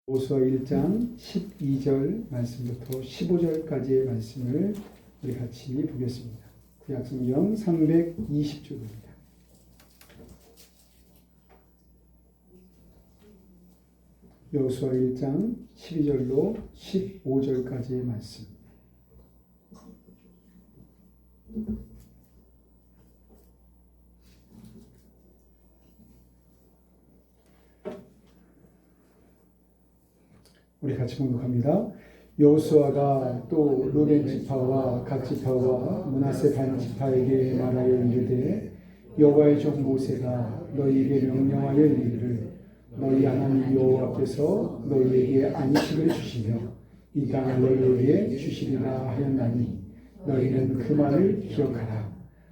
여호수아 1장 12절 말씀부터 15절까지의 말씀을 우리 같이 보겠습니다. 구약성경 320쪽입니다. 여호수아 1장 12절로 15절까지의 말씀. 우리 같이 봉독합니다. 여호수아가 또 르벤 지파와 갓 지파와 므낫세 반 지파에게 말하여 이르되 여호와의 종 모세가 너희에게 명령하여 이르기를 너희 하나님 여호와께서 너희에게 안식을 주시며 이 땅을 너희에게 주시리라 하였나니 너희는 그 말을 기억하라.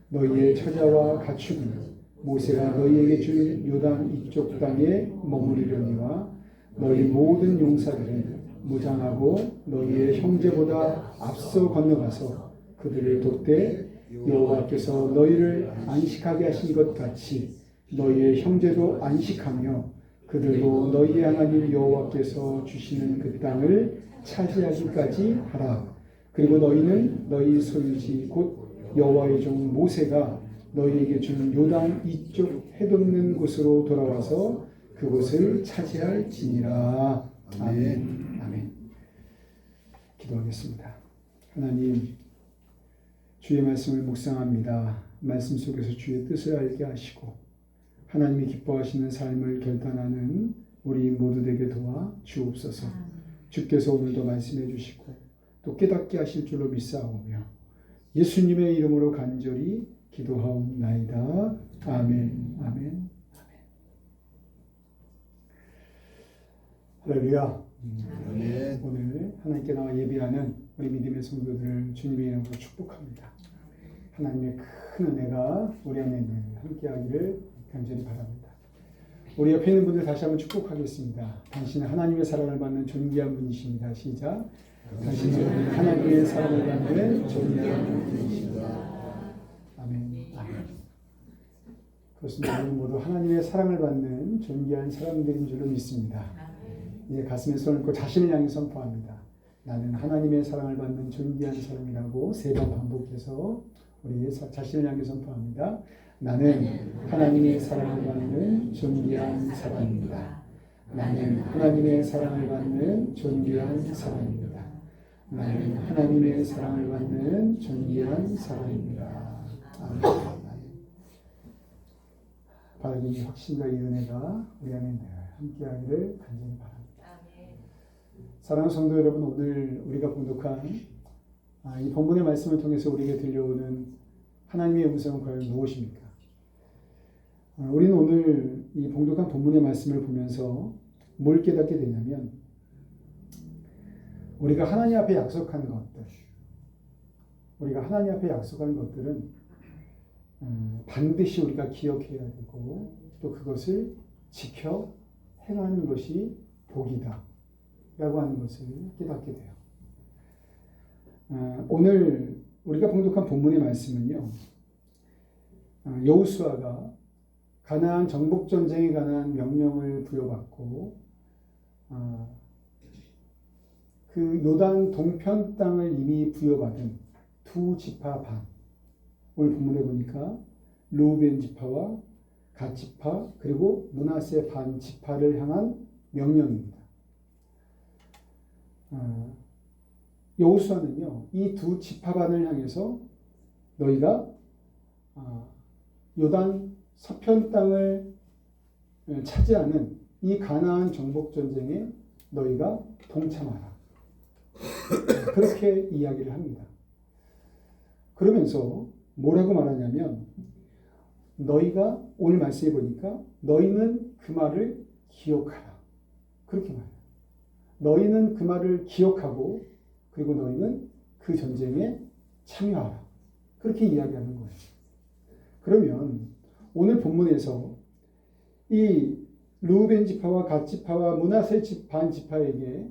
너희의 처자와 가축은 모세가 너희에게 준 요단 이쪽 땅에 머무르려니와 너희 모든 용사들은 무장하고 너희의 형제보다 앞서 건너가서 그들을 돕되 여호와께서 너희를 안식하게 하신 것 같이 너희의 형제도 안식하며 그들도 너희의 하나님 여호와께서 주시는 그 땅을 차지하기까지 하라. 그리고 너희는 너희 소유지 곧 여호와의 종 모세가 너희에게 준 요단 이쪽 해돋는 곳으로 돌아와서 그곳을 차지할지니라. 아멘. 아멘. 기도하겠습니다. 하나님, 주의 말씀을 묵상합니다. 말씀 속에서 주의 뜻을 알게 하시고 하나님이 기뻐하시는 삶을 결단하는 우리 모두 되게 도와 주옵소서. 주께서 오늘도 말씀해 주시고 또 깨닫게 하실 줄로 믿사오며 예수님의 이름으로 간절히 기도하옵나이다. 아멘. 아멘. 할렐루야. 오늘 하나님께 나와 예배하는 우리 믿음의 성도들을 주님의 이름으로 축복합니다. 하나님의 큰 은혜가 우리 안에 함께하기를 간절히 바랍니다. 우리 옆에 있는 분들 다시 한번 축복하겠습니다. 당신은 하나님의 사랑을 받는 존귀한 분이십니다. 시작. 당신은 하나님의 사랑을 받는 존귀한 분이십니다. 아멘. 아멘. 그렇습니다. 우리 모두 하나님의 사랑을 받는 존귀한 사람들인 줄로 믿습니다. 이제 가슴에 손을 얹고 자신을 향해 선포합니다. 나는 하나님의 사랑을 받는 존귀한 사람이라고 3번 반복해서 우리 자신을 향해 선포합니다. 나는 하나님의 사랑을 받는 존귀한 사람입니다. 나는 하나님의 사랑을 받는 존귀한 사람입니다. 나는 하나님의 사랑을 받는 존귀한 사람입니다. 아멘. 바라기 이 확신과 이 은혜가 우리 안에 함께하기를 간절히 바랍니다. 사랑하는 성도 여러분, 오늘 우리가 봉독한 이 본문의 말씀을 통해서 우리에게 들려오는 하나님의 음성은 과연 무엇입니까? 우리는 오늘 이 봉독한 본문의 말씀을 보면서 뭘 깨닫게 되냐면 우리가 하나님 앞에 약속한 것들, 우리가 하나님 앞에 약속한 것들은 반드시 우리가 기억해야 되고 또 그것을 지켜 행하는 것이 복이다 라고 하는 것을 깨닫게 돼요. 오늘 우리가 봉독한 본문의 말씀은요, 여호수아가 가나안 정복 전쟁에 관한 명령을 부여받고 그 요단 동편 땅을 이미 부여받은 두 지파 반, 오늘 본문에 보니까 르우벤 지파와 갓 지파 그리고 므낫세 반 지파를 향한 명령입니다. 여호수아는요, 이 두 지파반을 향해서 너희가 요단 서편 땅을 차지하는 이 가나안 정복 전쟁에 너희가 동참하라. 그렇게 이야기를 합니다. 그러면서 뭐라고 말하냐면 너희가 오늘 말씀해 보니까 너희는 그 말을 기억하라. 그렇게 말해요. 너희는 그 말을 기억하고 그리고 너희는 그 전쟁에 참여하라. 그렇게 이야기하는 거예요. 그러면 오늘 본문에서 이 르우벤 지파와 갓 지파와 므낫세 반 지파에게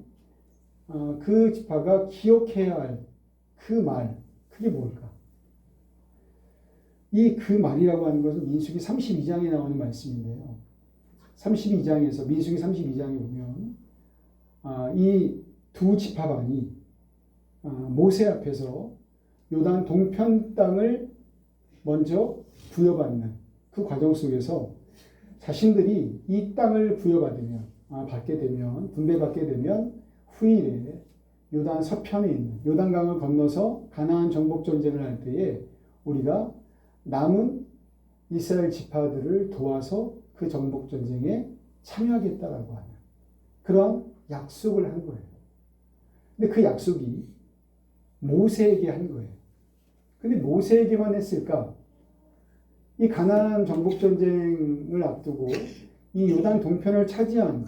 그 지파가 기억해야 할 그 말, 그게 뭘까? 이 그 말이라고 하는 것은 민수기 32장에 나오는 말씀인데요. 32장에서 민수기 32장에 보면 이 두 지파반이 모세 앞에서 요단 동편 땅을 먼저 부여받는 그 과정 속에서 자신들이 이 땅을 받게 되면 분배받게 되면 후일에 요단 서편에 있는 요단강을 건너서 가나안 정복 전쟁을 할 때에 우리가 남은 이스라엘 지파들을 도와서 그 정복 전쟁에 참여하겠다라고 하는 그런 약속을 한 거예요. 근데 그 약속이 모세에게 한 거예요. 근데 모세에게만 했을까? 이 가나안 정복 전쟁을 앞두고 이 요단 동편을 차지한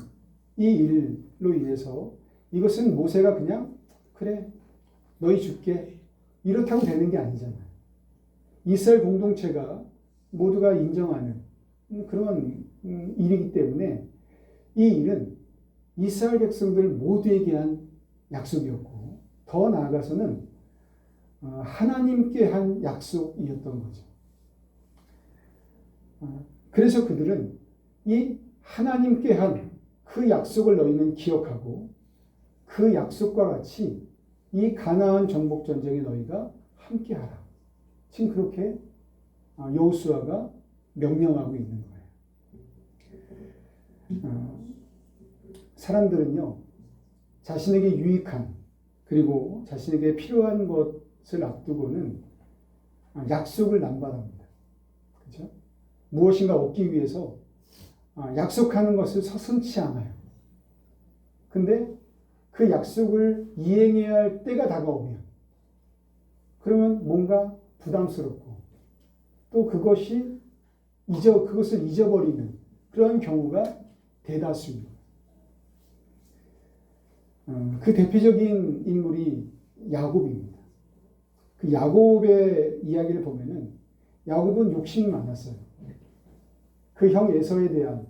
이 일로 인해서 이것은 모세가 그냥 그래 너희 줄게 이렇다고 되는 게 아니잖아요. 이스라엘 공동체가 모두가 인정하는 그런 일이기 때문에 이 일은 이스라엘 백성들 모두에게 한 약속이었고 더 나아가서는 하나님께 한 약속이었던 거죠. 그래서 그들은 이 하나님께 한 그 약속을 너희는 기억하고 그 약속과 같이 이 가나안 정복 전쟁에 너희가 함께하라. 지금 그렇게 여호수아가 명령하고 있는 거예요. 사람들은요, 자신에게 유익한 그리고 자신에게 필요한 것을 앞두고는 약속을 남발합니다. 그렇죠? 무엇인가 얻기 위해서 약속하는 것을 서슴지 않아요. 근데 그 약속을 이행해야 할 때가 다가오면 그러면 뭔가 부담스럽고 또 그것을 잊어버리는 그런 경우가 대다수입니다. 그 대표적인 인물이 야곱입니다. 그 야곱의 이야기를 보면은 야곱은 욕심이 많았어요. 그 형 에서에 대한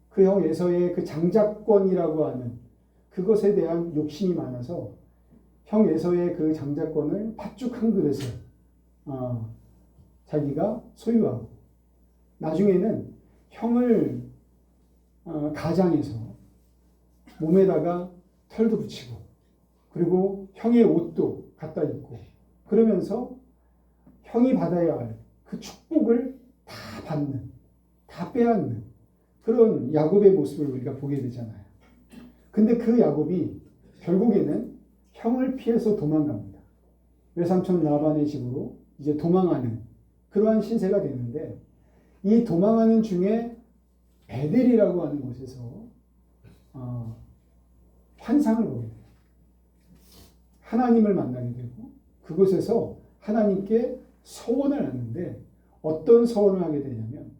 그 형 에서의 그 장자권이라고 하는 그것에 대한 욕심이 많아서 형 에서의 그 장자권을 팥죽 한 그릇을 자기가 소유하고 나중에는 형을 가장해서 몸에다가 털도 붙이고 그리고 형의 옷도 갖다 입고 그러면서 형이 받아야 할 그 축복을 다 빼앗는 그런 야곱의 모습을 우리가 보게 되잖아요. 근데 그 야곱이 결국에는 형을 피해서 도망갑니다. 외삼촌 라반의 집으로 이제 도망하는 그러한 신세가 되는데 이 도망하는 중에 베델이라고 하는 곳에서 환상을 보게 돼요. 하나님을 만나게 되고 그곳에서 하나님께 서원을 하는데 어떤 서원을 하게 되냐면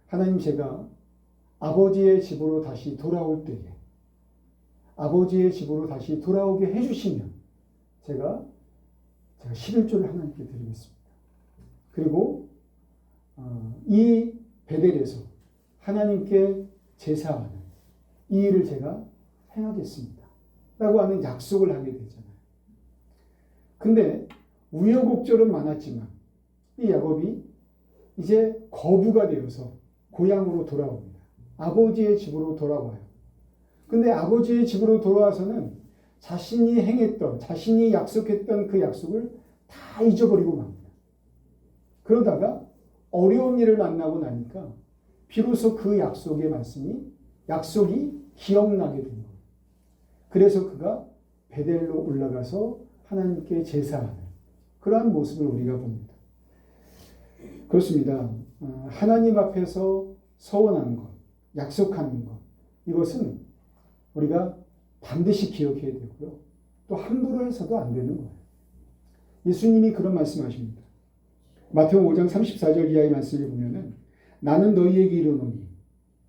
하나님 제가 아버지의 집으로 다시 돌아올 때에 아버지의 집으로 다시 돌아오게 해주시면 제가 11조를 하나님께 드리겠습니다. 그리고 이 베델에서 하나님께 제사하는 이 일을 제가 행하겠습니다. 라고 하는 약속을 하게 되잖아요. 근데 우여곡절은 많았지만 이 야곱이 이제 거부가 되어서 고향으로 돌아옵니다. 아버지의 집으로 돌아와요. 근데 아버지의 집으로 돌아와서는 자신이 약속했던 그 약속을 다 잊어버리고 맙니다. 그러다가 어려운 일을 만나고 나니까 비로소 그 약속이 기억나게 된 거예요. 그래서 그가 베델로 올라가서 하나님께 제사하는 그러한 모습을 우리가 봅니다. 그렇습니다. 하나님 앞에서 서원하는 것, 약속하는 것, 이것은 우리가 반드시 기억해야 되고요. 또 함부로 해서도 안 되는 거예요. 예수님이 그런 말씀하십니다. 마태복음 5장 34절 이하의 말씀을 보면은 나는 너희에게 이르노니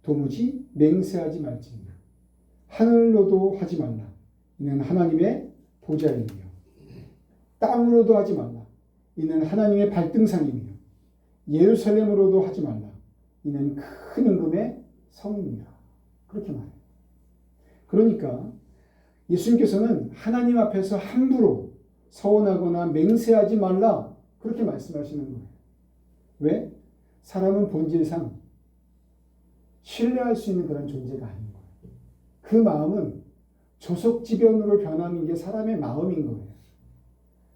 도무지 맹세하지 말지니라. 하늘로도 하지 말라. 이는 하나님의 보좌이며 땅으로도 하지 말라. 이는 하나님의 발등상이며 예루살렘으로도 하지 말라. 이는 큰 임금의 성이니라. 그렇게 말해요. 그러니까 예수님께서는 하나님 앞에서 함부로 서원하거나 맹세하지 말라. 그렇게 말씀하시는 거예요. 왜? 사람은 본질상 신뢰할 수 있는 그런 존재가 아닌 거예요. 그 마음은 조속지변으로 변하는 게 사람의 마음인 거예요.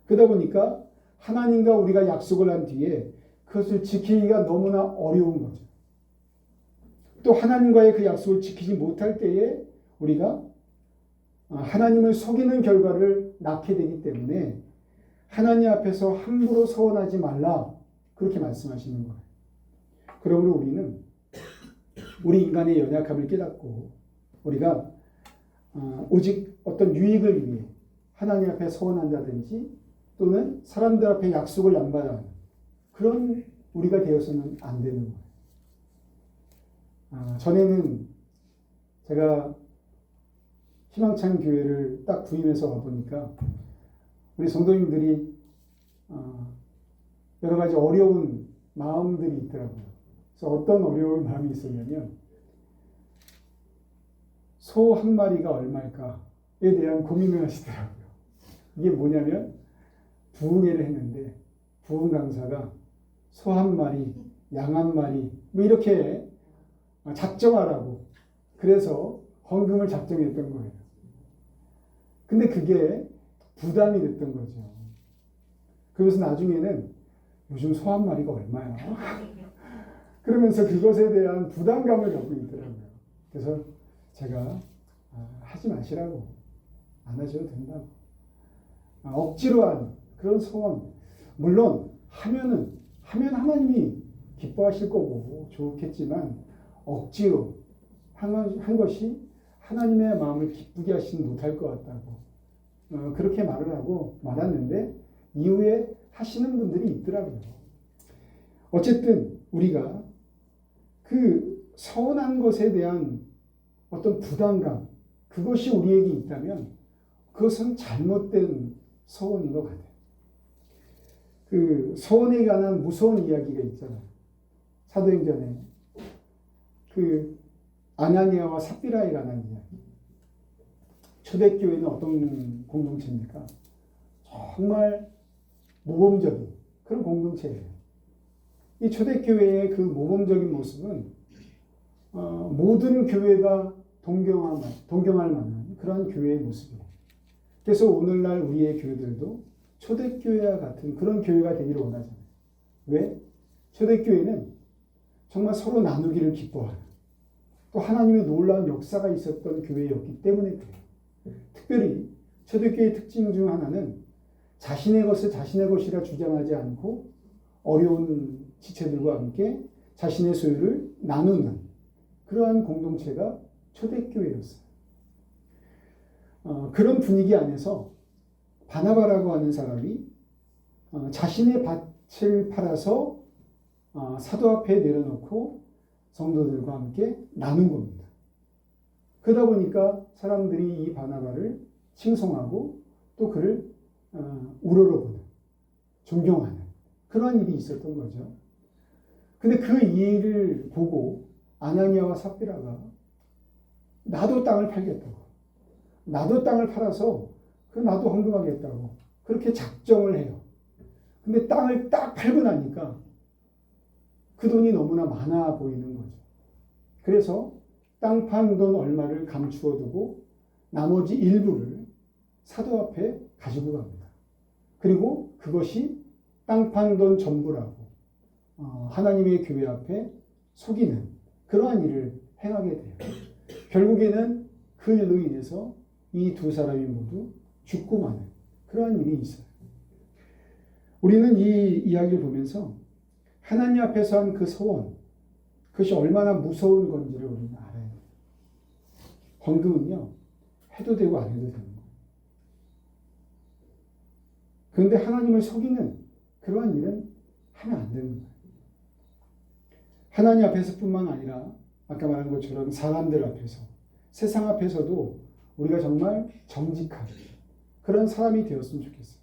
그러다 보니까 하나님과 우리가 약속을 한 뒤에 그것을 지키기가 너무나 어려운 거죠. 또 하나님과의 그 약속을 지키지 못할 때에 우리가 하나님을 속이는 결과를 낳게 되기 때문에 하나님 앞에서 함부로 서원하지 말라, 그렇게 말씀하시는 거예요. 그러므로 우리는 우리 인간의 연약함을 깨닫고 우리가 오직 어떤 유익을 위해 하나님 앞에 서원한다든지 또는 사람들 앞에 약속을 남발하는 그런 우리가 되어서는 안 되는 거예요. 전에는 제가 희망찬 교회를 딱 부임해서 와보니까 우리 성도님들이 여러 가지 어려운 마음들이 있더라고요. 그래서 어떤 어려운 마음이 있었냐면 소 한 마리가 얼마일까에 대한 고민을 하시더라고요. 이게 뭐냐면 부흥회를 했는데 부흥 강사가 소 한 마리, 양 한 마리 뭐 이렇게 작정하라고 그래서 헌금을 작정했던 거예요. 근데 그게 부담이 됐던 거죠. 그래서 나중에는 요즘 소 한 마리가 얼마야? 그러면서 그것에 대한 부담감을 갖고 있더라고요. 그래서 제가 하지 마시라고, 안 하셔도 된다고. 억지로 한 그런 소원, 물론 하면 하나님이 기뻐하실 거고 좋겠지만 억지로 한 것이 하나님의 마음을 기쁘게 하시는 못할 것 같다고 그렇게 말을 하고 말았는데 이후에 하시는 분들이 있더라고요. 어쨌든 우리가 그 서운한 것에 대한 어떤 부담감, 그것이 우리에게 있다면 그것은 잘못된 서원인 것 같아요. 그 서원에 관한 무서운 이야기가 있잖아요. 사도행전에 그 아나니아와 삽비라에 관한 이야기. 초대교회는 어떤 공동체입니까? 정말 모범적인 그런 공동체예요. 이 초대교회의 그 모범적인 모습은 모든 교회가 동경할 만한 그런 교회의 모습이에요. 그래서 오늘날 우리의 교회들도 초대교회와 같은 그런 교회가 되기를 원하잖아요. 왜? 초대교회는 정말 서로 나누기를 기뻐하는 또 하나님의 놀라운 역사가 있었던 교회였기 때문에 그래요. 특별히 초대교회의 특징 중 하나는 자신의 것을 자신의 것이라 주장하지 않고 어려운 지체들과 함께 자신의 소유를 나누는 그러한 공동체가 초대교회였어요. 그런 분위기 안에서 바나바라고 하는 사람이 자신의 밭을 팔아서 사도 앞에 내려놓고 성도들과 함께 나눈 겁니다. 그러다 보니까 사람들이 이 바나바를 칭송하고 또 그를 우러러보는, 존경하는 그런 일이 있었던 거죠. 근데 그 일을 보고 아나니아와 삽비라가 나도 땅을 팔겠다고, 나도 땅을 팔아서 나도 헌금하겠다고 그렇게 작정을 해요. 근데 땅을 딱 팔고 나니까 그 돈이 너무나 많아 보이는 거죠. 그래서 땅 판 돈 얼마를 감추어 두고 나머지 일부를 사도 앞에 가지고 갑니다. 그리고 그것이 땅 판 돈 전부라고 하나님의 교회 앞에 속이는 그러한 일을 행하게 돼요. 결국에는 그 일로 인해서 이 두 사람이 모두 죽고 마는 그러한 일이 있어요. 우리는 이 이야기를 보면서 하나님 앞에서 한 그 소원, 그것이 얼마나 무서운 건지를 우리는 알아야 돼요. 헌금은요, 해도 되고 안 해도 되는 거예요. 그런데 하나님을 속이는 그러한 일은 하면 안 되는 거예요. 하나님 앞에서뿐만 아니라 아까 말한 것처럼 사람들 앞에서, 세상 앞에서도 우리가 정말 정직한 그런 사람이 되었으면 좋겠어요.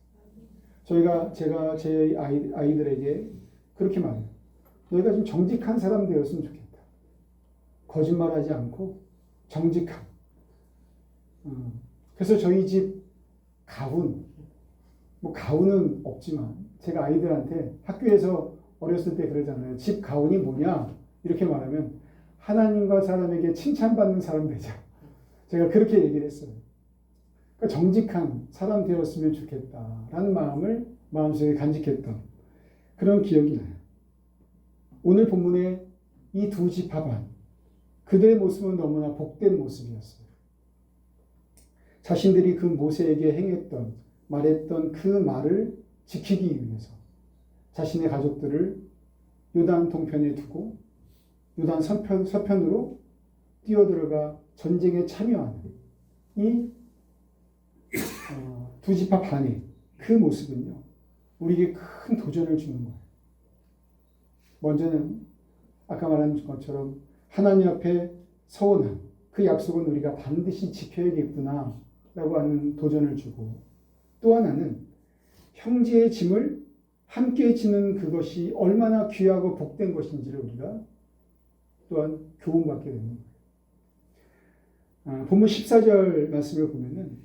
제가 제 아이들에게 그렇게 말해요. 너희가 좀 정직한 사람 되었으면 좋겠다. 거짓말하지 않고 정직한. 그래서 저희 집 가훈, 가훈은 없지만 제가 아이들한테 학교에서 어렸을 때 그러잖아요. 집 가훈이 뭐냐? 이렇게 말하면 하나님과 사람에게 칭찬받는 사람 되자. 제가 그렇게 얘기를 했어요. 정직한 사람 되었으면 좋겠다라는 마음을 마음속에 간직했던 그런 기억이 나요. 오늘 본문의 이 두 지파 반, 그들의 모습은 너무나 복된 모습이었어요. 자신들이 그 모세에게 행했던, 말했던 그 말을 지키기 위해서 자신의 가족들을 요단 동편에 두고 요단 서편으로 뛰어들어가 전쟁에 참여하는 이 두 지파 반의 그 모습은요, 우리에게 큰 도전을 주는 거예요. 먼저는 아까 말한 것처럼 하나님 앞에 서원한 그 약속은 우리가 반드시 지켜야겠구나 라고 하는 도전을 주고, 또 하나는 형제의 짐을 함께 지는 그것이 얼마나 귀하고 복된 것인지를 우리가 또한 교훈받게 되는 거예요. 본문 14절 말씀을 보면은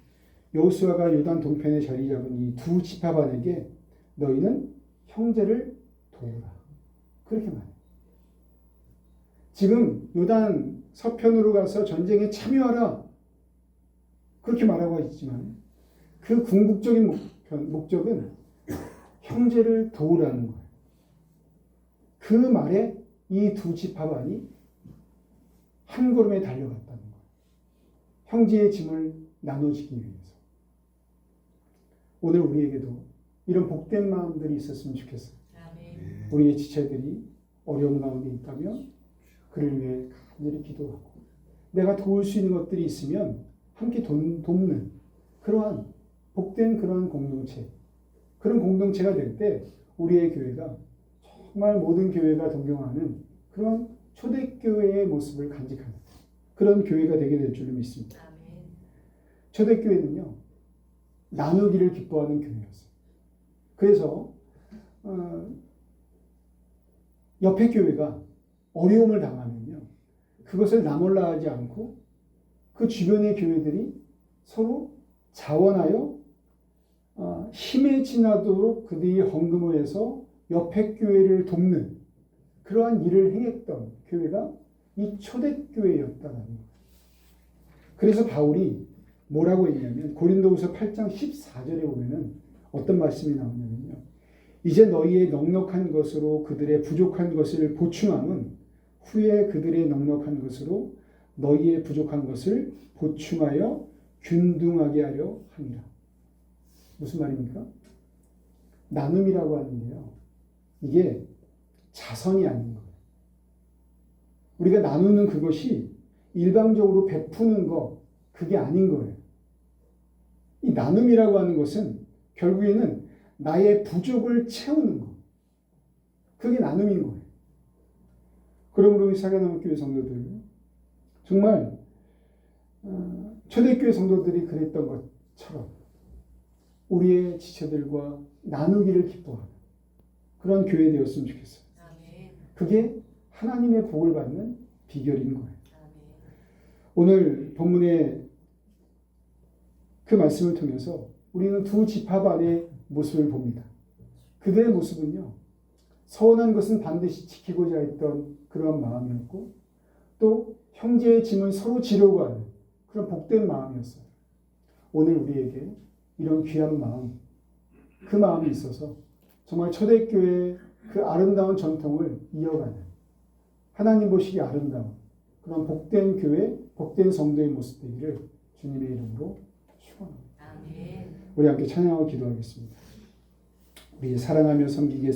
여호수아가 요단 동편에 자리 잡은 이 두 지파반에게 너희는 형제를 도우라, 그렇게 말해요. 지금 요단 서편으로 가서 전쟁에 참여하라, 그렇게 말하고 있지만 그 궁극적인 목적은 형제를 도우라는 거예요. 그 말에 이 두 지파반이 한 걸음에 달려갔다는 거예요. 형제의 짐을 나눠주기 위해서. 오늘 우리에게도 이런 복된 마음들이 있었으면 좋겠어요. 아멘. 우리의 지체들이 어려운 가운데 있다면 그를 위해 간절히 기도하고, 내가 도울 수 있는 것들이 있으면 함께 돕는 그러한 복된 그러한 공동체, 그런 공동체가 될 때 우리의 교회가 정말 모든 교회가 동경하는 그런 초대교회의 모습을 간직하는 그런 교회가 되게 될 줄로 믿습니다. 초대교회는요, 나누기를 기뻐하는 교회였어요. 그래서 옆에 교회가 어려움을 당하면요, 그것을 나몰라 하지 않고 그 주변의 교회들이 서로 자원하여 힘에 지나도록 그들이 헌금을 해서 옆에 교회를 돕는 그러한 일을 행했던 교회가 이 초대교회였다는 거예요. 그래서 바울이 뭐라고 했냐면 고린도후서 8장 14절에 보면은 어떤 말씀이 나오냐면요, 이제 너희의 넉넉한 것으로 그들의 부족한 것을 보충함은 후에 그들의 넉넉한 것으로 너희의 부족한 것을 보충하여 균등하게 하려 합니다. 무슨 말입니까? 나눔이라고 하는데요, 이게 자선이 아닌 거예요. 우리가 나누는 그것이 일방적으로 베푸는 거, 그게 아닌 거예요. 이 나눔이라고 하는 것은 결국에는 나의 부족을 채우는 거, 그게 나눔인 거예요. 그러므로 우리 사랑하는 성도들, 정말 초대교회 성도들이 그랬던 것처럼 우리의 지체들과 나누기를 기뻐하는 그런 교회 되었으면 좋겠어요. 그게 하나님의 복을 받는 비결인 거예요. 오늘 본문의 그 말씀을 통해서 우리는 두 지파반의 모습을 봅니다. 그들의 모습은요, 서운한 것은 반드시 지키고자 했던 그런 마음이었고, 또 형제의 짐을 서로 지려고 하는 그런 복된 마음이었어요. 오늘 우리에게 이런 귀한 마음, 그 마음이 있어서 정말 초대교회의 그 아름다운 전통을 이어가는, 하나님 보시기 아름다운 그런 복된 교회, 복된 성도의 모습 되기를 주님의 이름으로 축원합니다. 우리 함께 찬양하고 기도하겠습니다. 우리 사랑하며 섬기게